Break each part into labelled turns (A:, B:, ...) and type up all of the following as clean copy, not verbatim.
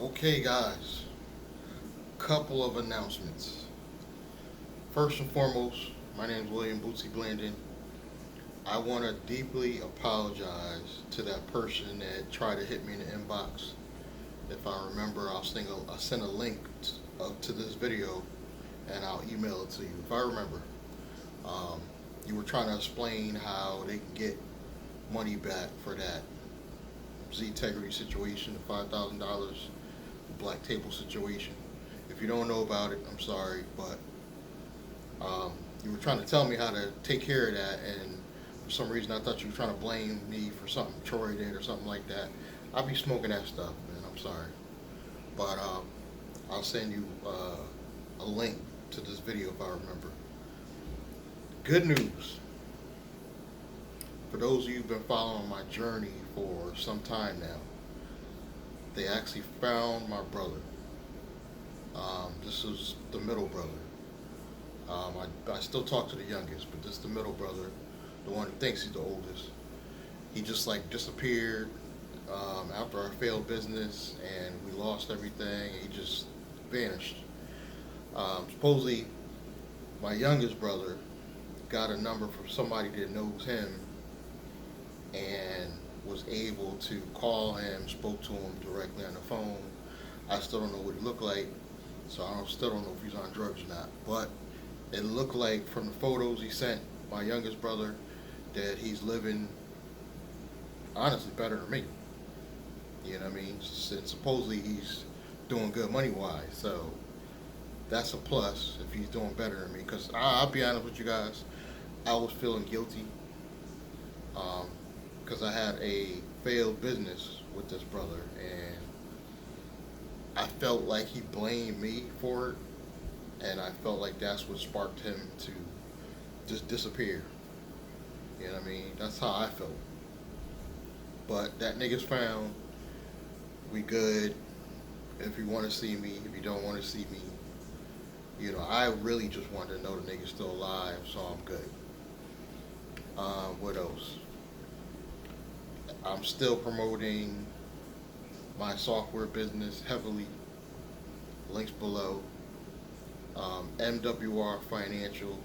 A: Okay, guys, couple of announcements. First and foremost, my name is William Bootsy Blandon. I want to deeply apologize to that person that tried to hit me in the inbox. If I remember, I'll send a link to this video and I'll email it to you. If I remember, um, you were trying to explain how they can get money back for that Z-Tegrity situation, the $5,000 black table situation. If you don't know about it, I'm sorry, but you were trying to tell me how to take care of that, and for some reason I thought you were trying to blame me for something Troy did or something like that. I'll be smoking that stuff, man. I'm sorry, but I'll send you a link to this video if I remember. Good news for those of you who've been following my journey for some time now. They actually found my brother. This is the middle brother. I still talk to the youngest, but this is the middle brother, the one who thinks he's the oldest. He just like disappeared after our failed business, and we lost everything. He just vanished. Supposedly, my youngest brother got a number from somebody that knows him, and was able to call him, spoke to him directly on the phone. I still don't know what he looked like, so still don't know if he's on drugs or not. But it looked like from the photos he sent my youngest brother that he's living honestly better than me. You know what I mean? And supposedly he's doing good money wise, so that's a plus if he's doing better than me. Because I'll be honest with you guys, I was feeling guilty because I had a failed business with this brother, and I felt like he blamed me for it, and I felt like that's what sparked him to just disappear. You know what I mean? That's how I felt. But that nigga's found. We good. If you want to see me, if you don't want to see me, I really just wanted to know the nigga's still alive, so I'm good. What else? I'm still promoting my software business heavily. Links below. MWR Financial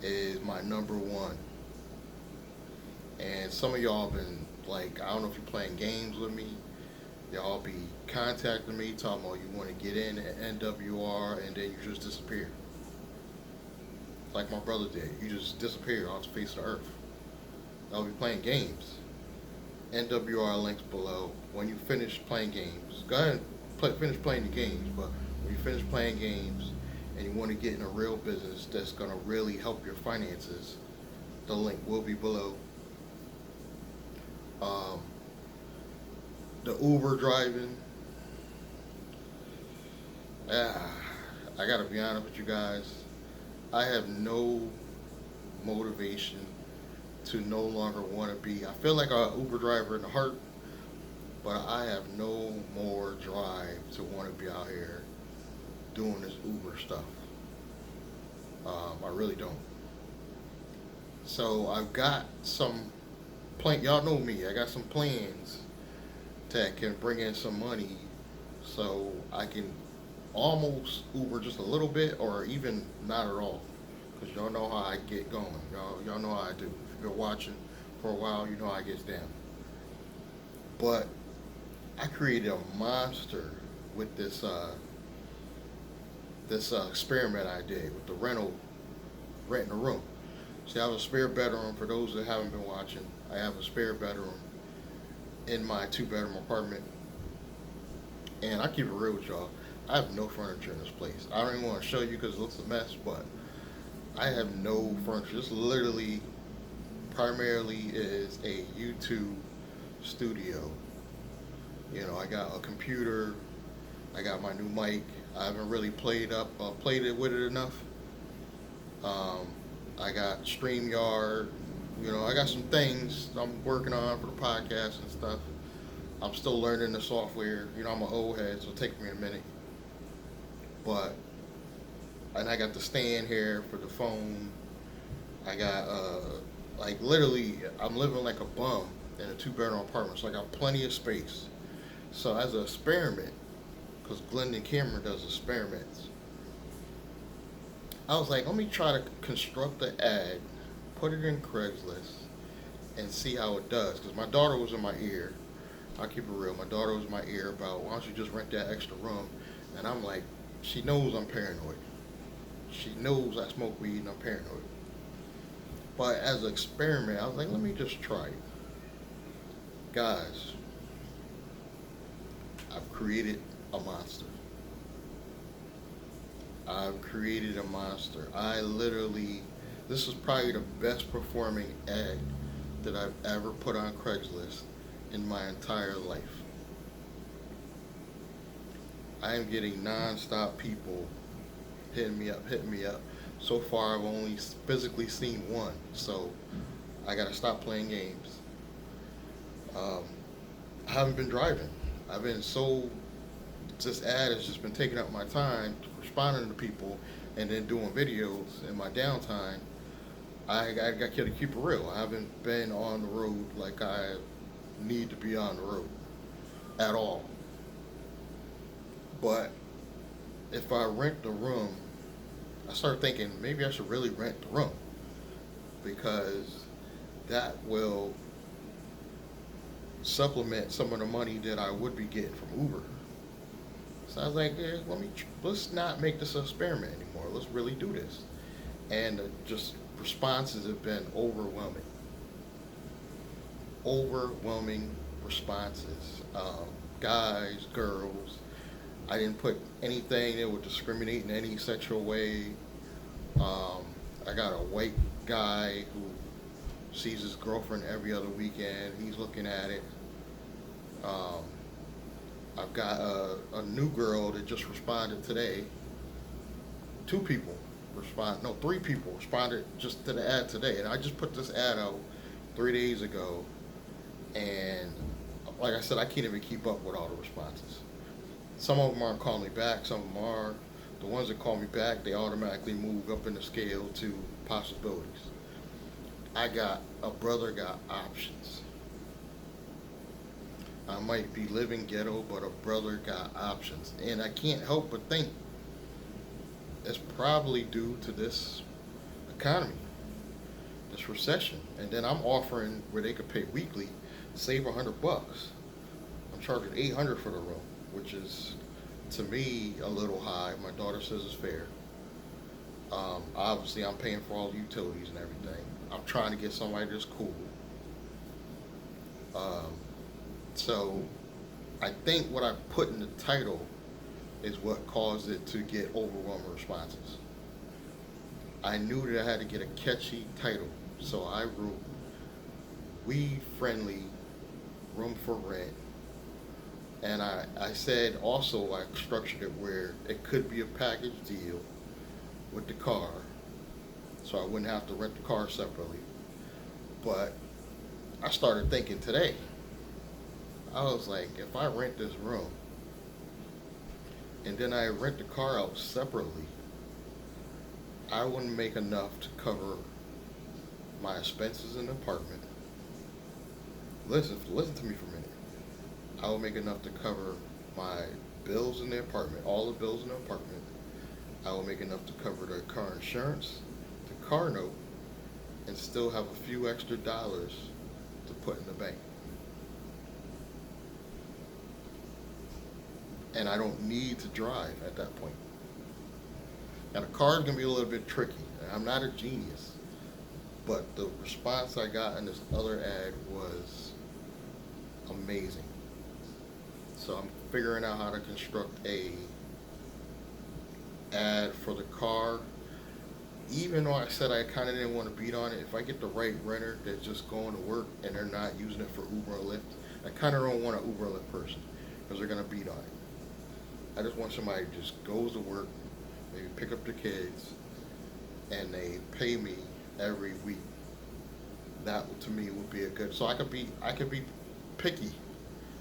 A: is my number one. And some of y'all been like, I don't know if you're playing games with me. Y'all be contacting me, talking about you want to get in at NWR, and then you just disappear. Like my brother did. You just disappear off the face of the earth. Y'all be playing games. NWR links below. When you finish playing games, go ahead and finish playing the games, but when you finish playing games and you want to get in a real business that's going to really help your finances, the link will be below. The Uber driving, I gotta be honest with you guys, I have no motivation to no longer want to be. I feel like an Uber driver in the heart, but I have no more drive to want to be out here doing this Uber stuff. I really don't. So I've got some plan. Y'all know me. I got some plans that can bring in some money, so I can almost Uber just a little bit, or even not at all. Cause y'all know how I get going. Y'all know how I do. If you've been watching for a while, you know how I get down. But I created a monster with this experiment I did with the renting a room. See, I have a spare bedroom. For those that haven't been watching, I have a spare bedroom in my 2-bedroom apartment. And I keep it real with y'all. I have no furniture in this place. I don't even want to show you because it looks a mess, but I have no furniture. This literally primarily is a YouTube studio. I got a computer. I got my new mic. I haven't really played it with it enough. I got StreamYard. I got some things I'm working on for the podcast and stuff. I'm still learning the software. I'm an old head, so it'll take me a minute. And I got the stand here for the phone. I got, literally, I'm living like a bum in a 2-bedroom apartment, so I got plenty of space. So as an experiment, because Glendon Cameron does experiments. I was like, let me try to construct an ad, put it in Craigslist, and see how it does. Because my daughter was in my ear. I'll keep it real. My daughter was in my ear about, why don't you just rent that extra room? And I'm like, she knows I'm paranoid. She knows I smoke weed and I'm paranoid. But as an experiment, I was like, let me just try it. Guys, I've created a monster. I've created a monster. This is probably the best performing ad that I've ever put on Craigslist in my entire life. I am getting non-stop people hitting me up. So far, I've only physically seen one, so I gotta stop playing games. I haven't been driving. I've been so, this ad has just been taking up my time responding to people and then doing videos in my downtime. I got to keep it real. I haven't been on the road like I need to be on the road at all. But if I rent the room, I started thinking maybe I should really rent the room, because that will supplement some of the money that I would be getting from Uber. So I was like, let's not make this an experiment anymore. Let's really do this. And just responses have been overwhelming. Overwhelming responses. Guys, girls. I didn't put anything that would discriminate in any sexual way. I got a white guy who sees his girlfriend every other weekend. He's looking at it. I've got a new girl that just responded today. Three people responded just to the ad today. And I just put this ad out 3 days ago. And like I said, I can't even keep up with all the responses. Some of them aren't calling me back, some of them are. The ones that call me back, they automatically move up in the scale to possibilities. A brother got options. I might be living ghetto, but a brother got options. And I can't help but think it's probably due to this economy, this recession. And then I'm offering where they could pay weekly, save $100. I'm charging $800 for the room, which is, to me, a little high. My daughter says it's fair. Obviously, I'm paying for all the utilities and everything. I'm trying to get somebody that's cool. So I think what I put in the title is what caused it to get overwhelming responses. I knew that I had to get a catchy title, so I wrote weed-friendly room for rent. And I said also I structured it where it could be a package deal with the car, so I wouldn't have to rent the car separately. But I started thinking today, I was like, if I rent this room and then I rent the car out separately, I wouldn't make enough to cover my expenses in the apartment. Listen to me for a minute. I would make enough to cover my bills in the apartment, all the bills in the apartment. I will make enough to cover the car insurance, the car note, and still have a few extra dollars to put in the bank. And I don't need to drive at that point. Now the car is gonna be a little bit tricky. I'm not a genius, but the response I got in this other ad was amazing. So I'm figuring out how to construct a ad for the car. Even though I said I kind of didn't want to beat on it, if I get the right renter that's just going to work and they're not using it for Uber or Lyft, I kind of don't want an Uber or Lyft person because they're going to beat on it. I just want somebody who just goes to work, maybe pick up their kids, and they pay me every week. That to me would be a good. So I could be picky.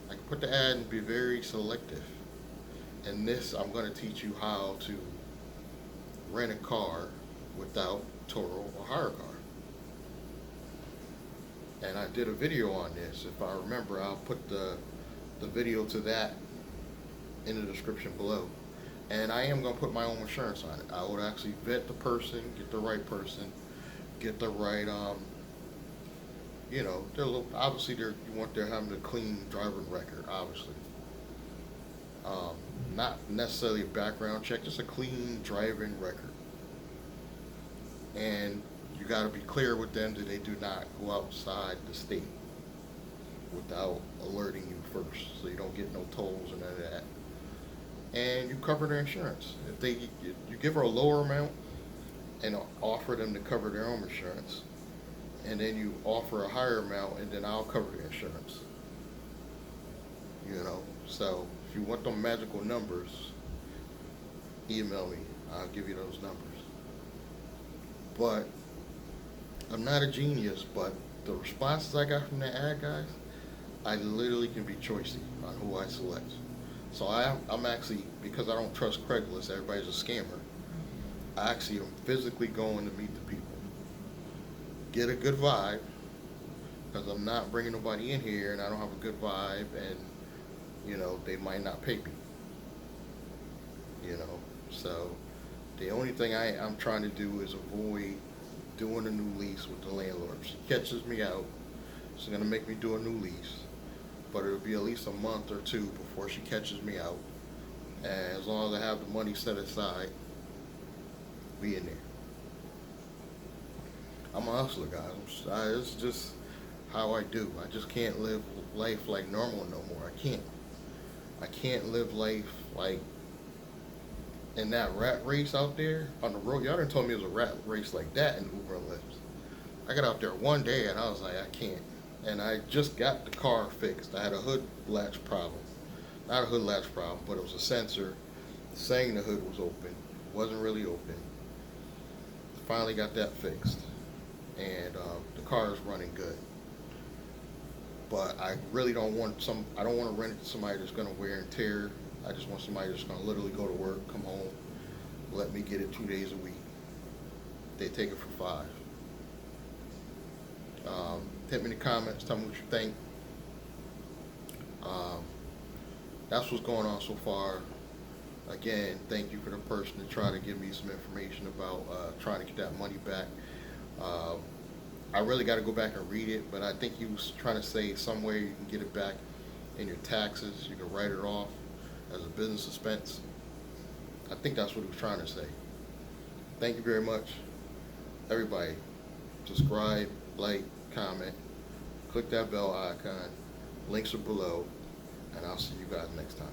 A: I can put the ad and be very selective. And this, I'm going to teach you how to rent a car without Toro or hire a car. And I did a video on this. If I remember, I'll put the video to that in the description below. And I am going to put my own insurance on it. I would actually vet the person, get the right person, get the right, they're obviously you want them having a clean driving record, obviously. Not necessarily a background check, just a clean driving record. And you got to be clear with them that they do not go outside the state without alerting you first, so you don't get no tolls and none of that. And you cover their insurance. If you give her a lower amount and offer them to cover their own insurance, and then you offer a higher amount, and then I'll cover the insurance. So if you want them magical numbers, email me. I'll give you those numbers. But I'm not a genius, but the responses I got from the ad guys, I literally can be choosy on who I select. So I'm actually, because I don't trust Craigslist, everybody's a scammer, I actually am physically going to meet the people. Get a good vibe, because I'm not bringing nobody in here and I don't have a good vibe, and, they might not pay me. So the only thing I'm trying to do is avoid doing a new lease with the landlord. If she catches me out, she's going to make me do a new lease. But it'll be at least a month or two before she catches me out. And as long as I have the money set aside, be in there. I'm a hustler, guys. It's just how I do. I just can't live life like normal no more. I can't live life like in that rat race out there on the road. Y'all done told me it was a rat race like that in Uber and Lyft. I got out there one day and I was like, I can't. And I just got the car fixed. I had a hood latch problem. Not a hood latch problem, but it was a sensor saying the hood was open. It wasn't really open. Finally got that fixed. And the car is running good. But I really don't want I don't want to rent it to somebody that's going to wear and tear. I just want somebody that's going to literally go to work, come home, let me get it 2 days a week. They take it for 5. Hit me in the comments, tell me what you think. That's what's going on so far. Again, thank you for the person to try to give me some information about trying to get that money back. I really got to go back and read it, but I think he was trying to say somewhere you can get it back in your taxes. You can write it off as a business expense. I think that's what he was trying to say. Thank you very much. Everybody, subscribe, like, comment, click that bell icon. Links are below, and I'll see you guys next time.